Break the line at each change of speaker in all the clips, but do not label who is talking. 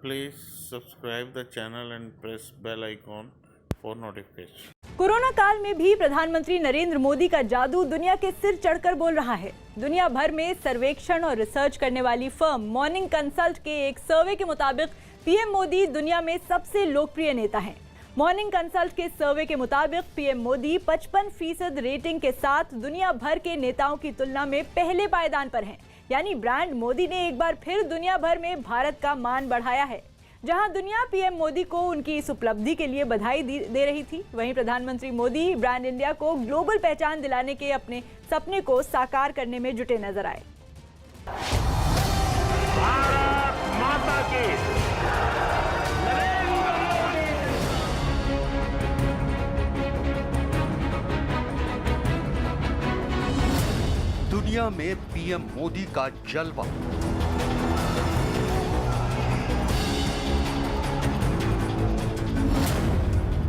Please subscribe the channel and press bell icon for notification.
Corona काल में भी प्रधानमंत्री नरेंद्र मोदी का जादू दुनिया के सिर चढ़कर बोल रहा है। दुनिया भर में सर्वेक्षण और रिसर्च करने वाली फर्म मॉर्निंग कंसल्ट के एक सर्वे के मुताबिक पीएम मोदी दुनिया में सबसे लोकप्रिय नेता हैं। मॉर्निंग कंसल्ट के सर्वे के मुताबिक पीएम मोदी 55% रेटिंग के साथ दुनिया भर के नेताओं की तुलना में पहले पायदान पर हैं। यानी ब्रांड मोदी ने एक बार फिर दुनिया भर में भारत का मान बढ़ाया है। जहां दुनिया पीएम मोदी को उनकी इस उपलब्धि के लिए बधाई दे रही थी, वहीं प्रधानमंत्री मोदी ब्रांड इंडिया को ग्लोबल पहचान दिलाने के अपने सपने को साकार करने में जुटे नजर आए।
भारत माता की।
दुनिया में पीएम मोदी का जलवा।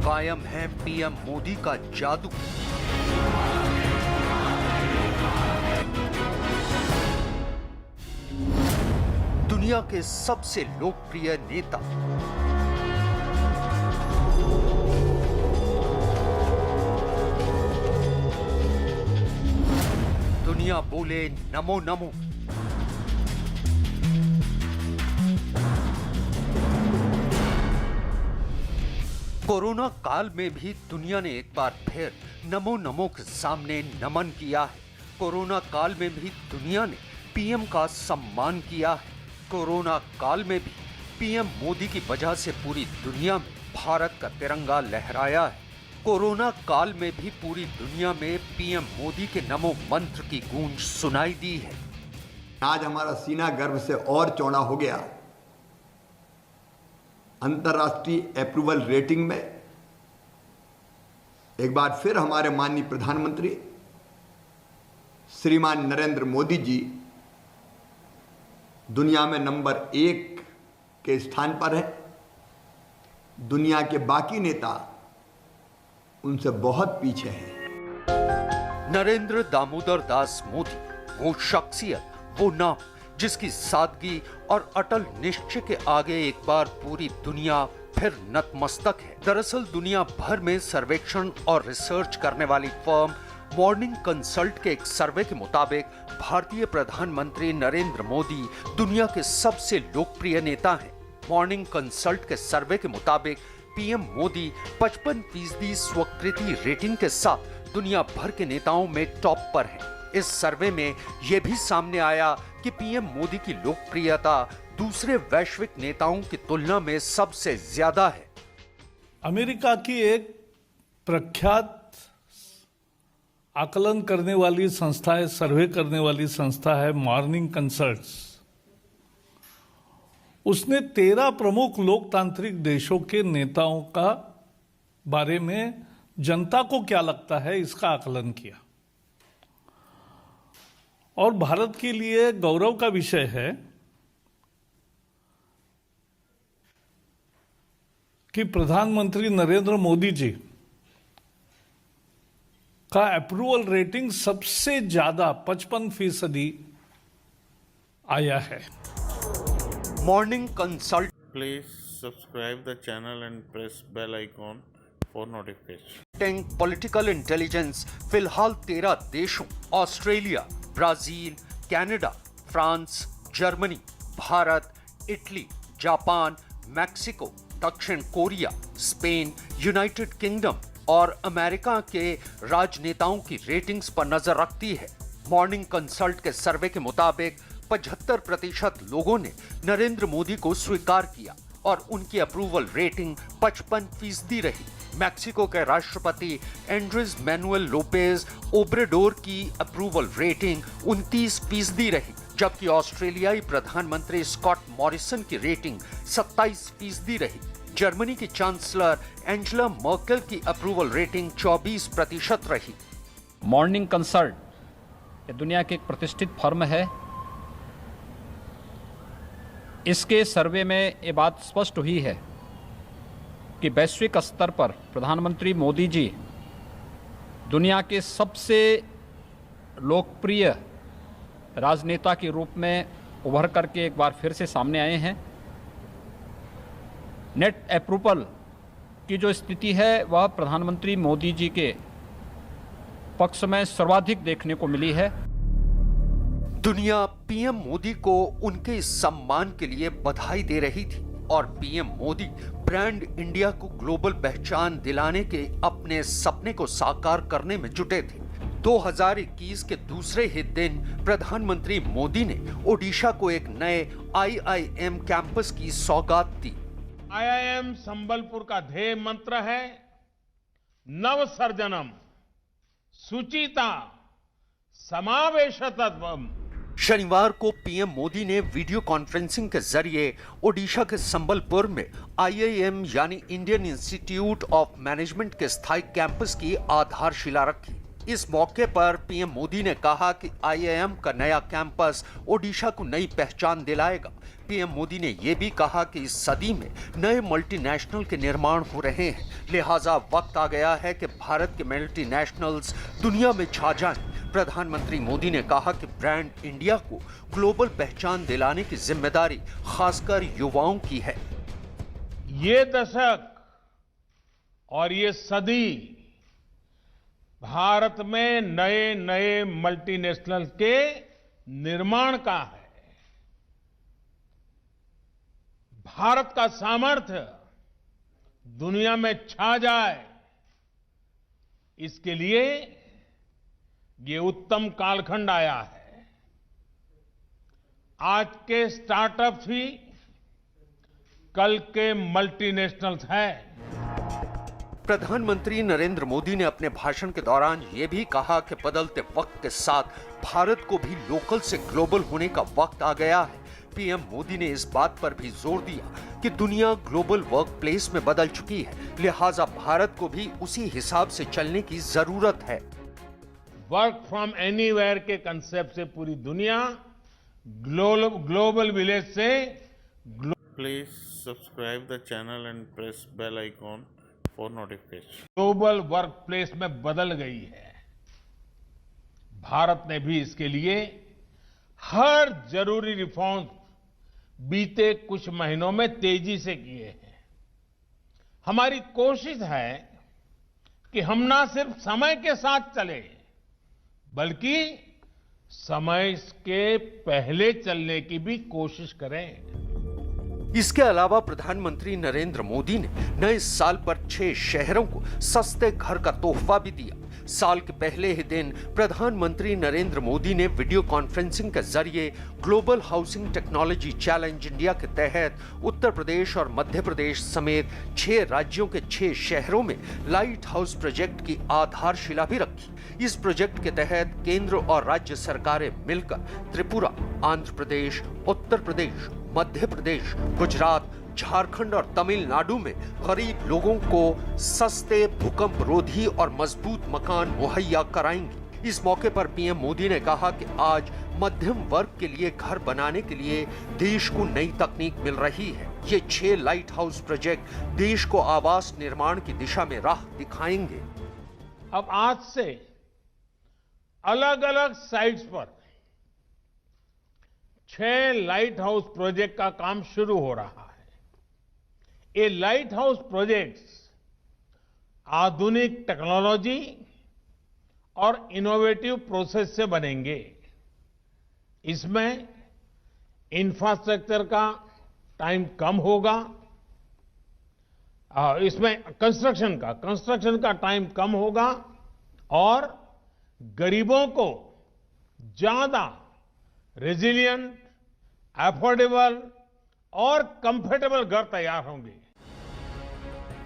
कायम है पीएम मोदी का जादू। दुनिया के सबसे लोकप्रिय नेता। दुनिया बोले नमो नमो। कोरोना काल में भी दुनिया ने एक बार फिर नमो नमो के सामने नमन किया है। कोरोना काल में भी दुनिया ने पीएम का सम्मान किया है। कोरोना काल में भी पीएम मोदी की वजह से पूरी दुनिया में भारत का तिरंगा लहराया है। कोरोना काल में भी पूरी दुनिया में पीएम मोदी के नमो मंत्र की गूंज सुनाई दी है।
आज हमारा सीना गर्व से और चौड़ा हो गया। अंतर्राष्ट्रीय अप्रूवल रेटिंग में एक बार फिर हमारे माननीय प्रधानमंत्री श्रीमान नरेंद्र मोदी जी दुनिया में नंबर 1 के स्थान पर है। दुनिया के बाकी नेता उनसे बहुत पीछे हैं।
नरेंद्र दामोदर दास मोदी, वो शख्सियत, वो नाम जिसकी सादगी और अटल निश्चय के आगे एक बार पूरी दुनिया फिर नतमस्तक है। दरअसल दुनिया भर में सर्वेक्षण और रिसर्च करने वाली फर्म मॉर्निंग कंसल्ट के एक सर्वे के मुताबिक भारतीय प्रधानमंत्री नरेंद्र मोदी दुनिया के सबसे लोकप्रिय नेता हैं। मॉर्निंग कंसल्ट के सर्वे के मुताबिक पीएम मोदी 55% स्वीकृति रेटिंग के साथ दुनिया भर के नेताओं में टॉप पर हैं। इस सर्वे में यह भी सामने आया कि पीएम मोदी की लोकप्रियता दूसरे वैश्विक नेताओं की तुलना में सबसे ज्यादा है।
अमेरिका की एक प्रख्यात आकलन करने वाली संस्था है, सर्वे करने वाली संस्था है मॉर्निंग कंसल्ट्स। उसने 13 प्रमुख लोकतांत्रिक देशों के नेताओं का बारे में जनता को क्या लगता है इसका आकलन किया। और भारत के लिए गौरव का विषय है कि प्रधानमंत्री नरेंद्र मोदी जी का अप्रूवल रेटिंग सबसे ज्यादा 55% आया है।
Morning consult.
Please subscribe the channel and press bell icon for notification.
Political intelligence फिलहाल 13 देशों Australia, Brazil, Canada, France, Germany, Bharat, Italy, Japan, Mexico, दक्षिण कोरिया, स्पेन, यूनाइटेड किंगडम और अमेरिका के राजनेताओं की रेटिंग्स पर नजर रखती है। मॉर्निंग कंसल्ट के सर्वे के मुताबिक 75% लोगों ने नरेंद्र मोदी को स्वीकार किया और उनकी अप्रूवल रेटिंग 55% रही। मैक्सिको के राष्ट्रपति एंड्रेस मैनुएल लोपेज ओब्रेडोर की अप्रूवल रेटिंग 29% रही, जबकि ऑस्ट्रेलियाई प्रधानमंत्री स्कॉट मॉरिसन की रेटिंग 27% रही। जर्मनी की चांसलर एंजेला मर्केल की अप्रूवल रेटिंग 24% रही।
मॉर्निंग कंसल्ट ये दुनिया की एक प्रतिष्ठित फर्म है। इसके सर्वे में ये बात स्पष्ट हुई है कि वैश्विक स्तर पर प्रधानमंत्री मोदी जी दुनिया के सबसे लोकप्रिय राजनेता के रूप में उभर करके एक बार फिर से सामने आए हैं। नेट अप्रूवल की जो स्थिति है वह प्रधानमंत्री मोदी जी के पक्ष में सर्वाधिक देखने को मिली है।
दुनिया पीएम मोदी को उनके इस सम्मान के लिए बधाई दे रही थी और पीएम मोदी ब्रांड इंडिया को ग्लोबल पहचान दिलाने के अपने सपने को साकार करने में जुटे थे। 2021 के दूसरे ही दिन प्रधानमंत्री मोदी ने ओडिशा को एक नए आईआईएम कैंपस की सौगात दी।
आईआईएम संबलपुर का ध्येय मंत्र है नव सर्जनम सुचिता समावेशतत्वम।
शनिवार को पीएम मोदी ने वीडियो कॉन्फ्रेंसिंग के जरिए ओडिशा के संबलपुर में आईआईएम यानी इंडियन इंस्टीट्यूट ऑफ मैनेजमेंट के स्थायी कैंपस की आधारशिला रखी। इस मौके पर पीएम मोदी ने कहा कि आईआईएम का नया कैंपस ओडिशा को नई पहचान दिलाएगा। पीएम मोदी ने यह भी कहा कि इस सदी में नए मल्टीनेशनल के निर्माण हो रहे हैं, लिहाजा वक्त आ गया है कि भारत के मल्टीनेशनल्स दुनिया में छा जाएं। प्रधानमंत्री मोदी ने कहा कि ब्रांड इंडिया को ग्लोबल पहचान दिलाने की जिम्मेदारी खासकर युवाओं की है।
ये दशक और ये सदी भारत में नए नए मल्टीनेशनल के निर्माण का है। भारत का सामर्थ्य दुनिया में छा जाए, इसके लिए ये उत्तम कालखंड आया है। आज के स्टार्टअप्स ही कल के मल्टीनेशनल्स हैं।
प्रधानमंत्री नरेंद्र मोदी ने अपने भाषण के दौरान यह भी कहा कि बदलते वक्त के साथ भारत को भी लोकल से ग्लोबल होने का वक्त आ गया है। पीएम मोदी ने इस बात पर भी जोर दिया कि दुनिया ग्लोबल वर्क प्लेस में बदल चुकी है, लिहाजा भारत को भी उसी हिसाब से चलने की जरूरत है।
वर्क फ्रॉम एनीवेयर के कंसेप्ट से पूरी दुनिया ग्लोबल विलेज से
Please subscribe the channel and press bell icon for notification.
Global work place में बदल गई है। भारत ने भी इसके लिए हर जरूरी रिफॉर्म बीते कुछ महीनों में तेजी से किए हैं। हमारी कोशिश है कि हम ना सिर्फ समय के साथ चले, बल्कि समय के पहले चलने की भी कोशिश करें।
इसके अलावा प्रधानमंत्री नरेंद्र मोदी ने नए साल पर 6 शहरों को सस्ते घर का तोहफा भी दिया। साल के पहले ही दिन प्रधानमंत्री नरेंद्र मोदी ने वीडियो कॉन्फ्रेंसिंग के जरिए global housing technology challenge India के तहत उत्तर प्रदेश और मध्य प्रदेश समेत 6 राज्यों के 6 शहरों में लाइट हाउस प्रोजेक्ट की आधारशिला भी रखी। इस प्रोजेक्ट के तहत केंद्र और राज्य सरकारें मिलकर त्रिपुरा, आंध्र प्रदेश, उत्तर प्रदेश, मध्य प्रदेश, गुजरात, झारखंड और तमिलनाडु में गरीब लोगों को सस्ते भूकंप रोधी और मजबूत मकान मुहैया कराएंगे। इस मौके पर पीएम मोदी ने कहा कि आज मध्यम वर्ग के लिए घर बनाने के लिए देश को नई तकनीक मिल रही है। ये 6 लाइट हाउस प्रोजेक्ट देश को आवास निर्माण की दिशा में राह दिखाएंगे।
अब आज से अलग अलग साइट्स पर 6 लाइट हाउस प्रोजेक्ट का काम शुरू हो रहा है। ये लाइट हाउस प्रोजेक्ट्स आधुनिक टेक्नोलॉजी और इनोवेटिव प्रोसेस से बनेंगे। इसमें इंफ्रास्ट्रक्चर का टाइम कम होगा, इसमें कंस्ट्रक्शन का टाइम कम होगा और गरीबों को ज्यादा रेजिलिएंट, अफोर्डेबल और कंफर्टेबल घर तैयार होंगे।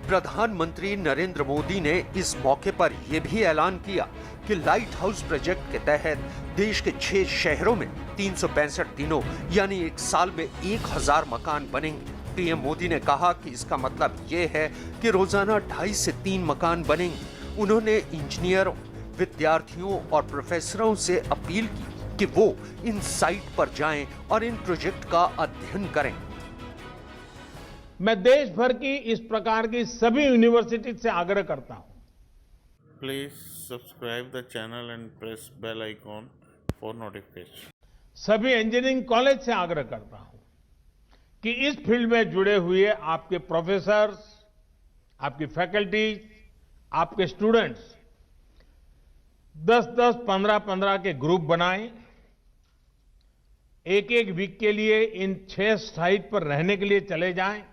प्रधानमंत्री नरेंद्र मोदी ने इस मौके पर यह भी ऐलान किया कि लाइट हाउस प्रोजेक्ट के तहत देश के 6 शहरों में 365 दिनों यानी एक साल में 1000 मकान बनेंगे। पीएम मोदी ने कहा कि इसका मतलब यह है कि रोजाना 2.5 से 3 मकान बनेंगे। उन्होंने इंजीनियरों, विद्यार्थियों और प्रोफेसरों से अपील की कि वो इन साइट पर जाएं और इन प्रोजेक्ट का अध्ययन करें।
मैं देश भर की इस प्रकार की सभी यूनिवर्सिटी से आग्रह करता हूं।
Please subscribe the channel and press bell icon for notification.
सभी इंजीनियरिंग कॉलेज से आग्रह करता हूं कि इस फील्ड में जुड़े हुए आपके प्रोफेसर्स, आपकी फैकल्टीज, आपके स्टूडेंट्स 10-10, 15-15 के ग्रुप बनाएं, एक वीक के लिए इन 6 साइट पर रहने के लिए चले जाएं,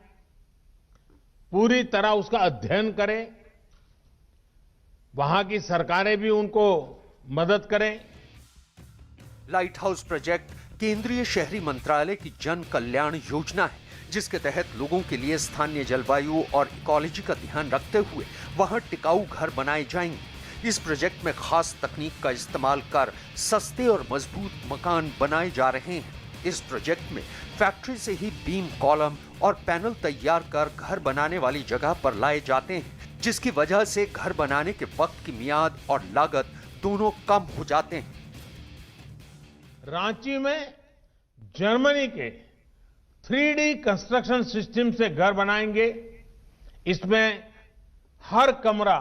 पूरी तरह उसका अध्ययन करें, वहां की सरकारें भी उनको मदद करें।
लाइट हाउस प्रोजेक्ट केंद्रीय शहरी मंत्रालय की जन कल्याण योजना है, जिसके तहत लोगों के लिए स्थानीय जलवायु और इकोलॉजी का ध्यान रखते हुए वहां टिकाऊ घर बनाए जाएंगे। इस प्रोजेक्ट में खास तकनीक का इस्तेमाल कर सस्ते और मजबूत मकान बनाए जा रहे हैं। इस प्रोजेक्ट में फैक्ट्री से ही बीम, कॉलम और पैनल तैयार कर घर बनाने वाली जगह पर लाए जाते हैं, जिसकी वजह से घर बनाने के वक्त की मियाद और लागत दोनों कम हो जाते हैं।
रांची में जर्मनी के 3D कंस्ट्रक्शन सिस्टम से घर बनाएंगे। इसमें हर कमरा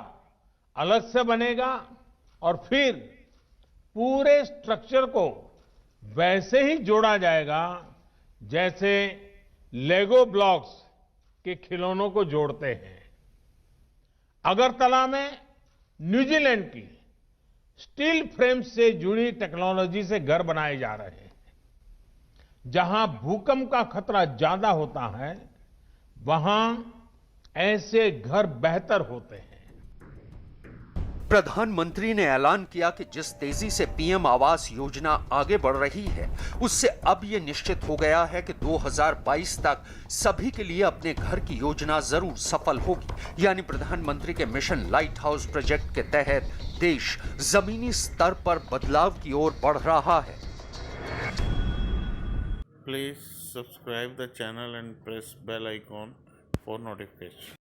अलग से बनेगा और फिर पूरे स्ट्रक्चर को वैसे ही जोड़ा जाएगा जैसे लेगो ब्लॉक्स के खिलौनों को जोड़ते हैं। अगरतला में न्यूजीलैंड की स्टील फ्रेम से जुड़ी टेक्नोलॉजी से घर बनाए जा रहे हैं। जहां भूकंप का खतरा ज्यादा होता है, वहां ऐसे घर बेहतर होते हैं।
प्रधानमंत्री ने ऐलान किया कि जिस तेजी से पीएम आवास योजना आगे बढ़ रही है, उससे अब यह निश्चित हो गया है कि 2022 तक सभी के लिए अपने घर की योजना जरूर सफल होगी। यानी प्रधानमंत्री के मिशन लाइट हाउस प्रोजेक्ट के तहत देश जमीनी स्तर पर बदलाव की ओर बढ़ रहा है।
Please subscribe the channel and press bell icon for notification.